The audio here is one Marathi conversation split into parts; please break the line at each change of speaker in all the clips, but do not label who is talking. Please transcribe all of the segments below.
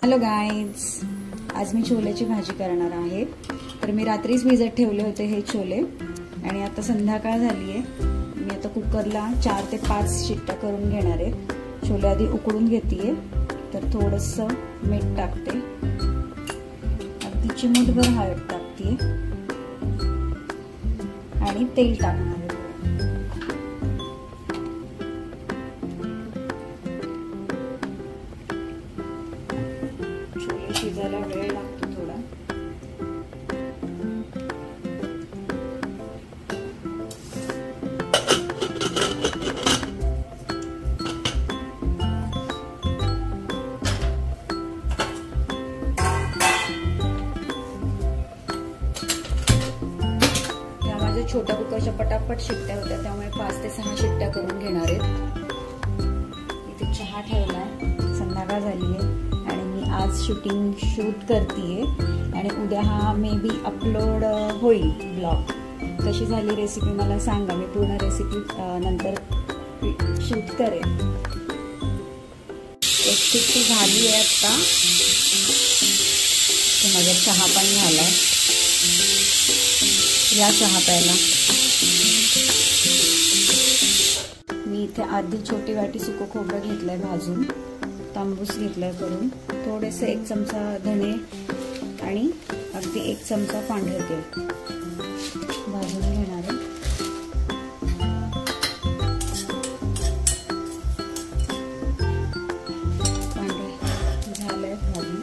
हॅलो गाईज, आज मी छोलेची भाजी करणार आहे। तर मी रात्रीच भिजत ठेवले होते हे छोले आणि आता संध्याकाळ झाली आहे। मी आता कुकरला 4 ते 5 शिट्ट्या करून घेणार आहे। छोले आधी उकळून घेतेय, तर थोडंसं मीठ टाकते, अगदी चिमूटभर हळद टाकते आणि तेल टाकणार आहे। छोले शिजायला वेळ लागतो थोडा। या माझ्या छोट्या कुकरच्या पटापट शिट्ट्या होत्या, त्यामुळे 5 ते 6 शिट्ट्या करून घेणार आहेत। इथे चहा ठेवलाय, संध्याकाळ झाली आहे आणि मी आज शूट करतेय आणि उद्या हा मे बी अपलोड होईल ब्लॉग। कशी झाली रेसिपी मला सांगा, मी पूर्ण रेसिपी नंतर शूट करेन। एक शिट्टी झाली आहे आता, माझा चहा पण झालाय, या चहा प्यायला। मी इथे अर्धी छोटी वाटी सुकं खोबरं घेतलंय भाजून, तांबूस घेतलाय करून, थोडेसे 1 चमचा धणे आणि अगदी 1 चमचा पांढरे तेल भाजून घेणार आहे। पांढरे झालंय भाजून।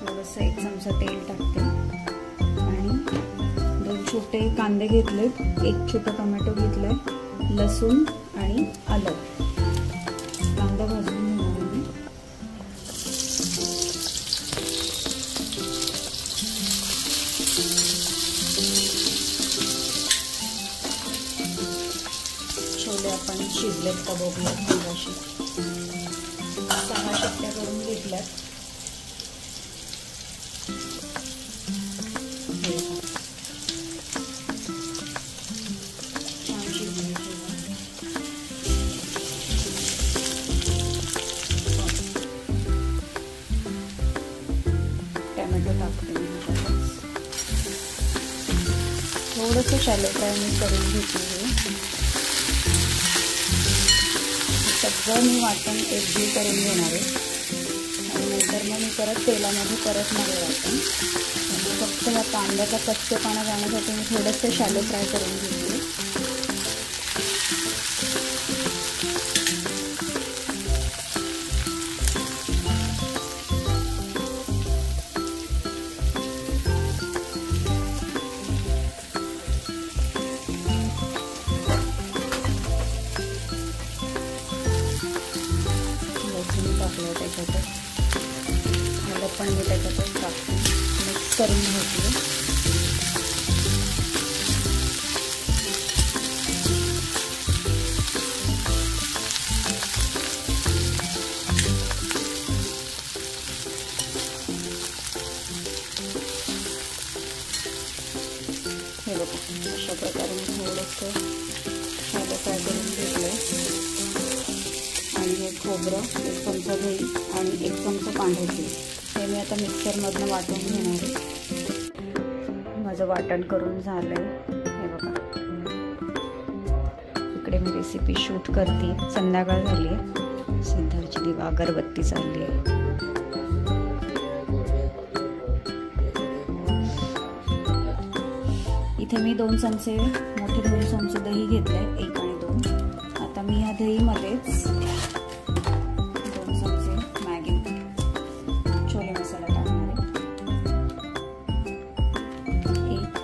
थोडंसं 1 चमचा तेल टाकते आणि 2 छोटे कांदे घेतलेत, 1 छोटा टोमॅटो घेतलाय, लसूण आणि आलं। कांदा भाजून घेणार मी। छोले आपण शिजलेत का बघूया। थोडाशी 6 शिट्ट्या करून घेतल्यात। टोमॅटो टाकते मी, थोडंसं शॅलो फ्राय मी करून घेते। सगळं मी वाटण एकजीव करून घेणार आहे आणि नंतर मग मी परत तेलामध्ये परतणार आहे वाटण। म्हणजे फक्त या कांद्याचा कच्चेपणा जाण्यासाठी मी थोडंसं शॅलो फ्राय करून घेते। टाकलं त्याच्यातच, मला पण मी त्याच्यातच टाकते, मिक्स करून घेते। हे बघा, अशा प्रकारे मी थोडंसं शॅलो फ्राय करून घेतलंय आणि हे खोबरं, 1 चमचा दही आणि 1 चमचा पांढरे तेल हे मी आता मिक्सरमधनं वाटून घेणार आहे। माझं वाटण करून झालंय, हे बघा। इकडे मी रेसिपी शूट करते, संध्याकाळ झाली आहे, सिद्धार्थची दिवा अगरबत्ती चालली आहे। इथे मी 2 चमचे, मोठे 2 चमचे दही घेतले, 1 आणि 2। आता मी या दहीमध्येच 2 चमचे मॅगी छोले मसाला टाकणार आहे, 1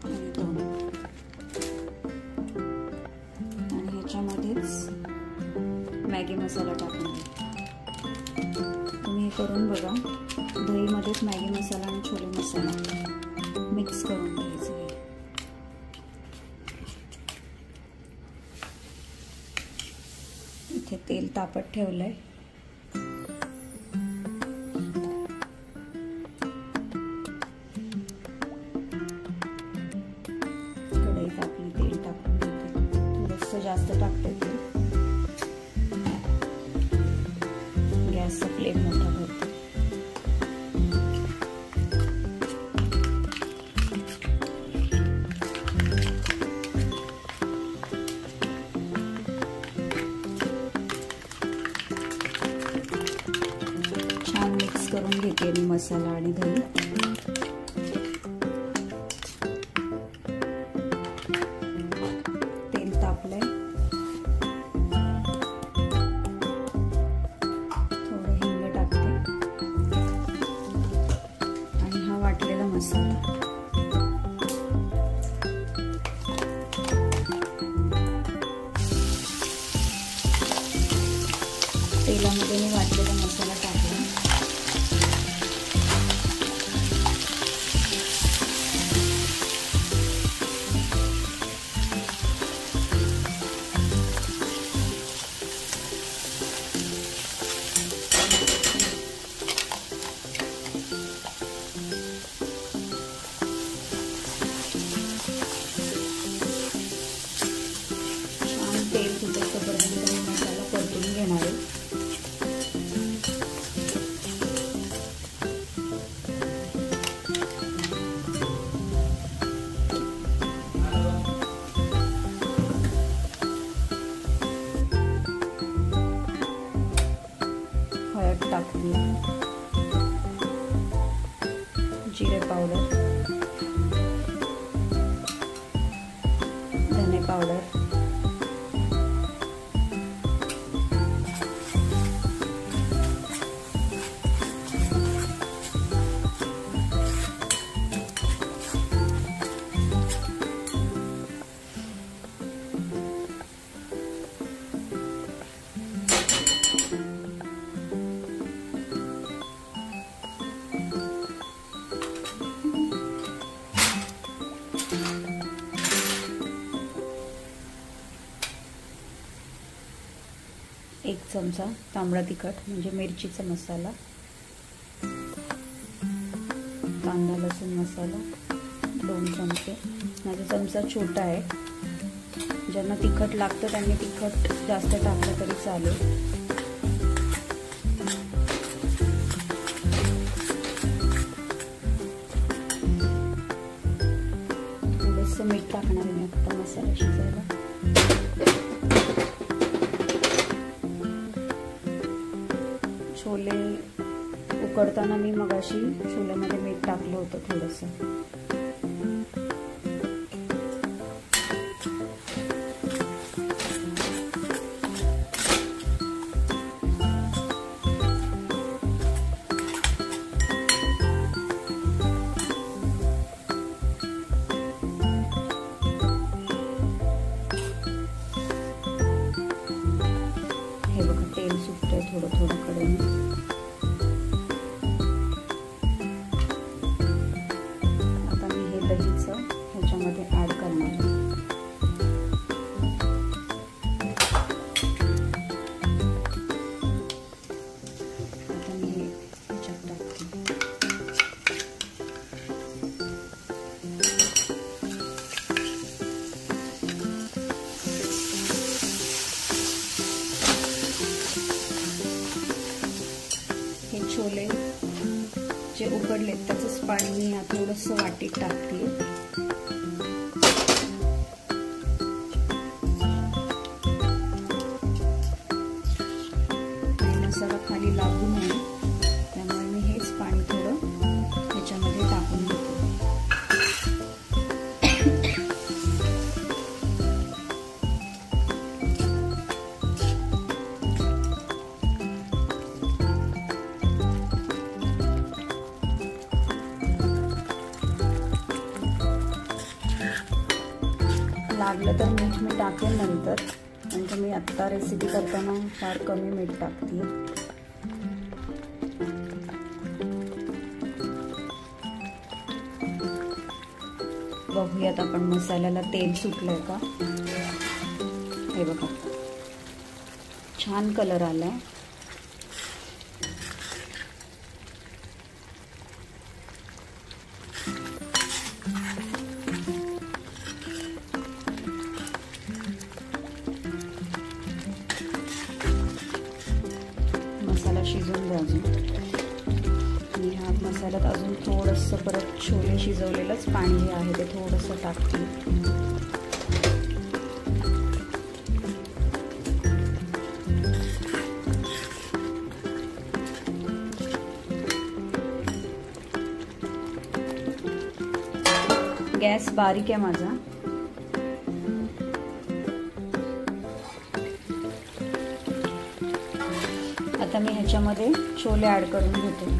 आणि 2 आणि ह्याच्यामध्येच मॅगी मसाला टाकणार आहे। तुम्ही हे करून बघा, दहीमध्येच मॅगी मसाला आणि छोले मसाला मिक्स करून घ्यायचं आहे। इथे तेल तापत ठेवलंय, थोडासा फ्लेम मोठा करते. छान मिक्स करून घेते मी मसाला आणि दही. तेल तापलंय, थोडं हिंग टाकते आणि हा वाटलेला मसाला. तेलामध्ये मी वाटलेला मसाला टाकला. छान तेल सुटेपर्यंत मी मसाला परतून घेणार आहे. हळद टाकली, जिरे पावडर, धने पावडर, एक चमचा तांबडा तिखट म्हणजे मिरचीचा मसाला, कांदा लसूण मसाला 2 चमचे. माझा चमचा छोटा आहे, ज्यांना तिखट लागतं त्यांनी तिखट जास्त टाकलं तरी चालेल. थोडंसं मीठ टाकणार आहे मी आता मसाला शिजायला. छोले उकडताना मी मगाशी छोल्यामध्ये मीठ टाकलं होतं थोडंसं. हे बघा तेल सुटतंय थोडं थोडं कडेने. दहीचं ह्याच्यामध्ये ॲड करणार आहे. आता मी हे ह्याच्यात टाकते. हे छोले जे उकडले त्याचंच पाणी मी यात थोडंसं वाटीत टाकते. मसाला खाली लागू नये त्यामुळे मी हेच पाणी थोडं ह्याच्यामध्ये टाकून घेते. लागलं तर मीठ मी टाकेन नंतर, म्हणजे मी आत्ता रेसिपी करताना फार कमी मीठ टाकते. बघूयात आपण मसाल्याला तेल सुटलंय का. हे बघा छान कलर आलाय. मसाला शिजून द्या अजून. आणि ह्या मसाल्यात अजून थोडंसं परत छोले शिजवलेलंच पाणी जे आहे ते थोडंसं टाकते. गॅस बारीक आहे माझा. आता मी ह्याच्यामध्ये छोले ऍड करून घेते.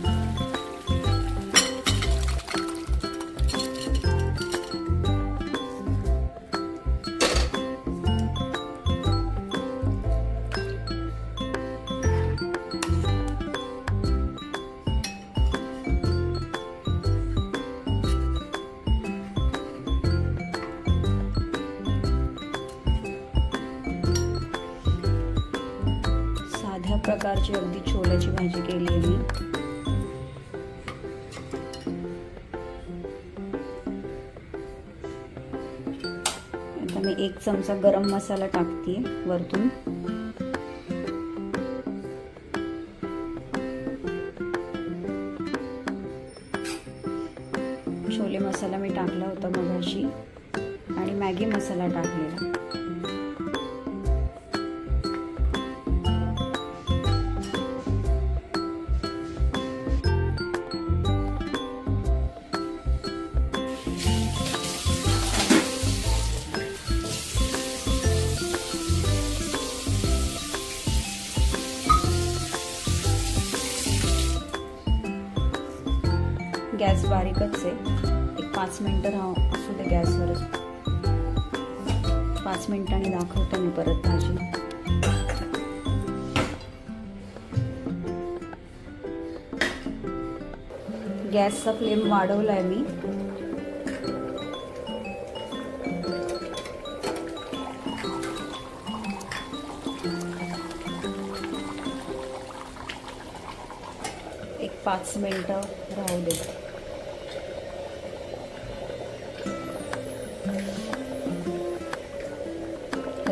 साध्या प्रकारची अगदी छोल्याची भाजी केली आहे मी. आता मी 1 चमचा गरम मसाला टाकते वरतून. छोले मसाला मी टाकला होता मगाशी आणि मॅगी मसाला टाकलेला. गॅस बारीकच आहे. 5 मिनिटं असू दे गॅसवरच. 5 मिनिटांनी दाखवते मी परत भाजी. गॅसचा फ्लेम वाढवलाय मी. एक 5 मिनिटं राहू दे.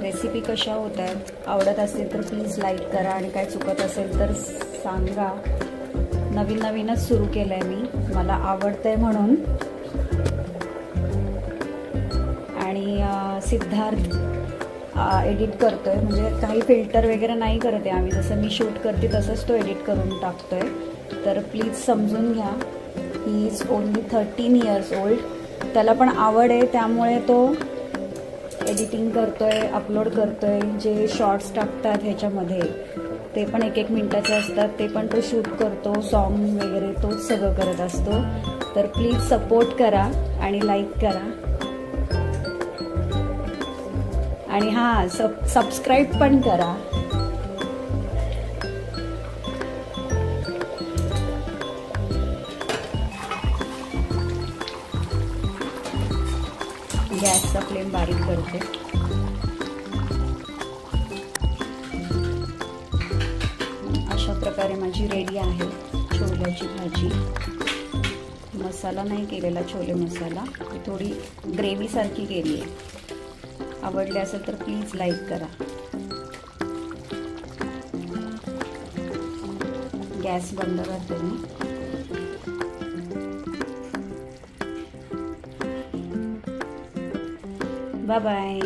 रेसिपी कशा होत आहेत, आवडत असेल तर प्लीज लाईक करा आणि काय चुकत असेल तर सांगा. नवीन नवीनच सुरू केलंय मी, मला आवडतंय म्हणून. आणि सिद्धार्थ एडिट करतोय, म्हणजे काही फिल्टर वगैरे नाही करत आहे आम्ही. जसं मी शूट करते तसंच तो एडिट करून टाकतोय. तर प्लीज समजून घ्या. He is only 13 years old. त्याला पण आवड आहे, त्यामुळे तो एडिटिंग करतोय, अपलोड करतोय. जे शॉर्ट्स टाकतात ह्याच्यामध्ये ते पण 1-1 मिनिटाचे असतात, ते पण तो शूट करतो. सॉन्ग वगैरे तोच सगळं करत असतो. तर प्लीज सपोर्ट करा आणि लाईक करा. आणि हां, सबस्क्राईब पण करा. गॅसचा फ्लेम बारीक करते. अशा प्रकारे माझी रेडी आहे छोल्याची भाजी. मसाला नाही केलेला, छोले मसाला थोडी ग्रेव्ही सारखी केली आहे. आवडले असेल तर प्लीज लाईक करा. गॅस बंद करते मी. Bye bye.